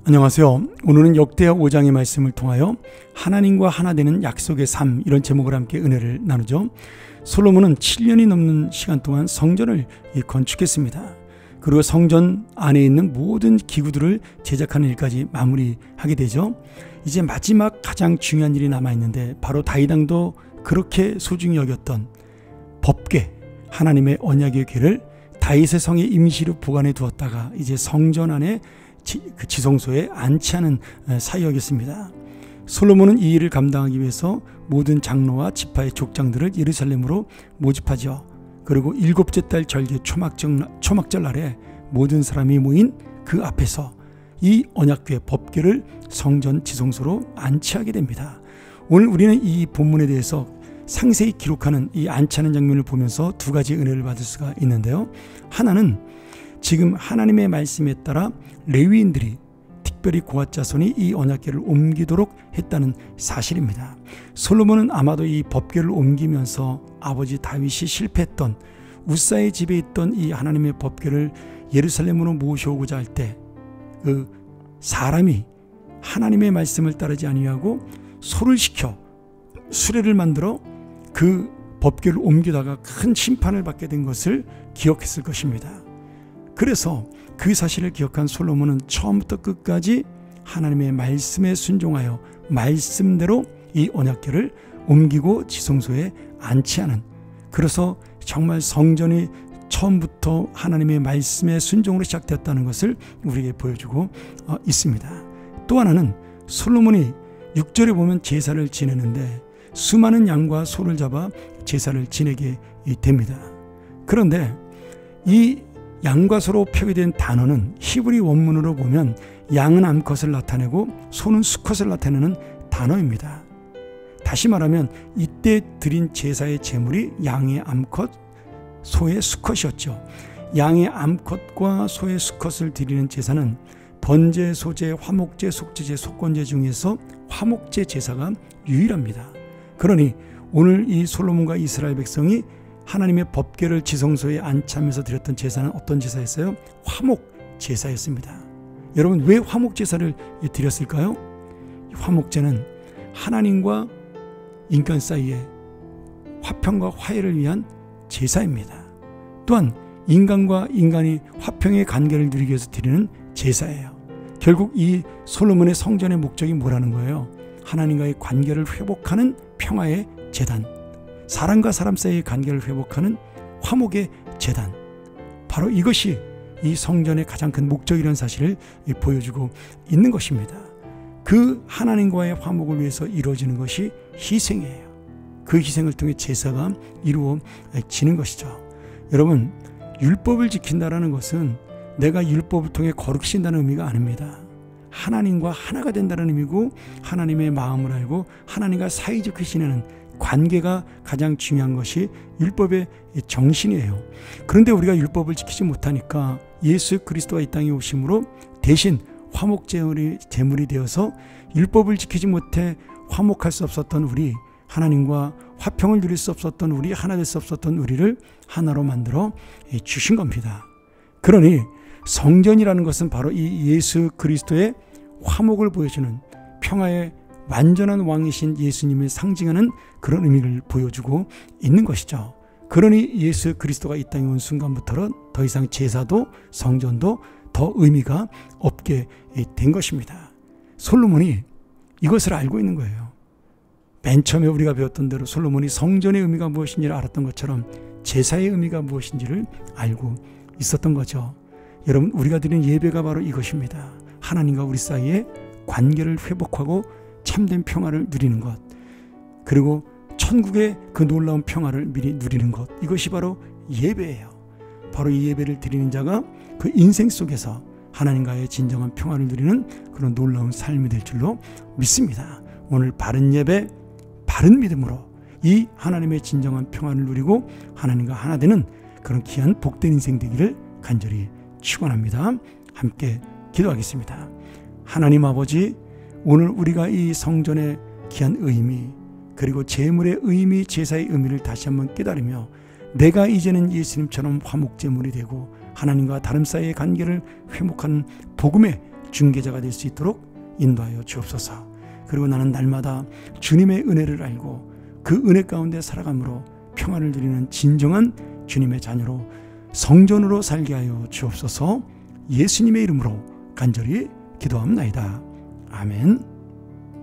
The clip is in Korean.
안녕하세요. 오늘은 역대하 5장의 말씀을 통하여 하나님과 하나 되는 약속의 삶, 이런 제목을 함께 은혜를 나누죠. 솔로몬은 7년이 넘는 시간 동안 성전을 건축했습니다. 그리고 성전 안에 있는 모든 기구들을 제작하는 일까지 마무리하게 되죠. 이제 마지막 가장 중요한 일이 남아있는데, 바로 다윗 왕도 그렇게 소중히 여겼던 법궤, 하나님의 언약의 궤를 다윗의 성에 임시로 보관해 두었다가 이제 성전 안에 그 지성소에 안치하는 사역이었습니다. 솔로몬은 이 일을 감당하기 위해서 모든 장로와 지파의 족장들을 예루살렘으로 모집하죠. 그리고 7째 달 절기 초막절 날에 모든 사람이 모인 그 앞에서 이 언약궤 법궤를 성전 지성소로 안치하게 됩니다. 오늘 우리는 이 본문에 대해서 상세히 기록하는 이 안치하는 장면을 보면서 두 가지 은혜를 받을 수가 있는데요. 하나는 지금 하나님의 말씀에 따라 레위인들이, 특별히 고핫 자손이 이 언약궤를 옮기도록 했다는 사실입니다. 솔로몬은 아마도 이 법궤를 옮기면서 아버지 다윗이 실패했던 우사의 집에 있던 이 하나님의 법궤를 예루살렘으로 모셔오고자 할 때 그 사람이 하나님의 말씀을 따르지 아니하고 소를 시켜 수레를 만들어 그 법궤를 옮기다가 큰 심판을 받게 된 것을 기억했을 것입니다. 그래서 그 사실을 기억한 솔로몬은 처음부터 끝까지 하나님의 말씀에 순종하여 말씀대로 이 언약궤를 옮기고 지성소에 안치하는, 그래서 정말 성전이 처음부터 하나님의 말씀에 순종으로 시작되었다는 것을 우리에게 보여주고 있습니다. 또 하나는 솔로몬이 6절에 보면 제사를 지내는데 수많은 양과 소를 잡아 제사를 지내게 됩니다. 그런데 이 양과 소로 표기된 단어는 히브리 원문으로 보면 양은 암컷을 나타내고 소는 수컷을 나타내는 단어입니다. 다시 말하면 이때 드린 제사의 제물이 양의 암컷, 소의 수컷이었죠. 양의 암컷과 소의 수컷을 드리는 제사는 번제, 소제, 화목제, 속죄제, 속건제 중에서 화목제 제사가 유일합니다. 그러니 오늘 이 솔로몬과 이스라엘 백성이 하나님의 법궤를 지성소에 안치하면서 드렸던 제사는 어떤 제사였어요? 화목 제사였습니다. 여러분, 왜 화목 제사를 드렸을까요? 화목제는 하나님과 인간 사이의 화평과 화해를 위한 제사입니다. 또한 인간과 인간이 화평의 관계를 누리기 위해서 드리는 제사예요. 결국 이 솔로몬의 성전의 목적이 뭐라는 거예요? 하나님과의 관계를 회복하는 평화의 제단, 사람과 사람 사이의 관계를 회복하는 화목의 제단, 바로 이것이 이 성전의 가장 큰 목적이라는 사실을 보여주고 있는 것입니다. 그 하나님과의 화목을 위해서 이루어지는 것이 희생이에요. 그 희생을 통해 제사가 이루어지는 것이죠. 여러분, 율법을 지킨다는 것은 내가 율법을 통해 거룩해진다는 의미가 아닙니다. 하나님과 하나가 된다는 의미고, 하나님의 마음을 알고 하나님과 사이좋게 지내는 관계가 가장 중요한 것이 율법의 정신이에요. 그런데 우리가 율법을 지키지 못하니까 예수 그리스도가 이 땅에 오심으로 대신 화목 제물이 되어서 율법을 지키지 못해 화목할 수 없었던 우리, 하나님과 화평을 누릴 수 없었던 우리, 하나 될 수 없었던 우리를 하나로 만들어 주신 겁니다. 그러니 성전이라는 것은 바로 이 예수 그리스도의 화목을 보여주는, 평화의 완전한 왕이신 예수님을 상징하는 그런 의미를 보여주고 있는 것이죠. 그러니 예수 그리스도가 이 땅에 온 순간부터는 더 이상 제사도 성전도 더 의미가 없게 된 것입니다. 솔로몬이 이것을 알고 있는 거예요. 맨 처음에 우리가 배웠던 대로 솔로몬이 성전의 의미가 무엇인지를 알았던 것처럼 제사의 의미가 무엇인지를 알고 있었던 거죠. 여러분, 우리가 드리는 예배가 바로 이것입니다. 하나님과 우리 사이의 관계를 회복하고 참된 평화를 누리는 것, 그리고 천국의 그 놀라운 평화를 미리 누리는 것, 이것이 바로 예배예요. 바로 이 예배를 드리는 자가 그 인생 속에서 하나님과의 진정한 평화를 누리는 그런 놀라운 삶이 될 줄로 믿습니다. 오늘 바른 예배, 바른 믿음으로 이 하나님의 진정한 평화를 누리고 하나님과 하나 되는 그런 귀한 복된 인생 되기를 간절히 축원합니다. 함께 기도하겠습니다. 하나님 아버지, 오늘 우리가 이 성전의 귀한 의미, 그리고 제물의 의미, 제사의 의미를 다시 한번 깨달으며 내가 이제는 예수님처럼 화목제물이 되고 하나님과 다른 사이의 관계를 회복하는 복음의 중개자가 될 수 있도록 인도하여 주옵소서. 그리고 나는 날마다 주님의 은혜를 알고 그 은혜 가운데 살아감으로 평안을 누리는 진정한 주님의 자녀로 성전으로 살게 하여 주옵소서. 예수님의 이름으로 간절히 기도합나이다. 아멘.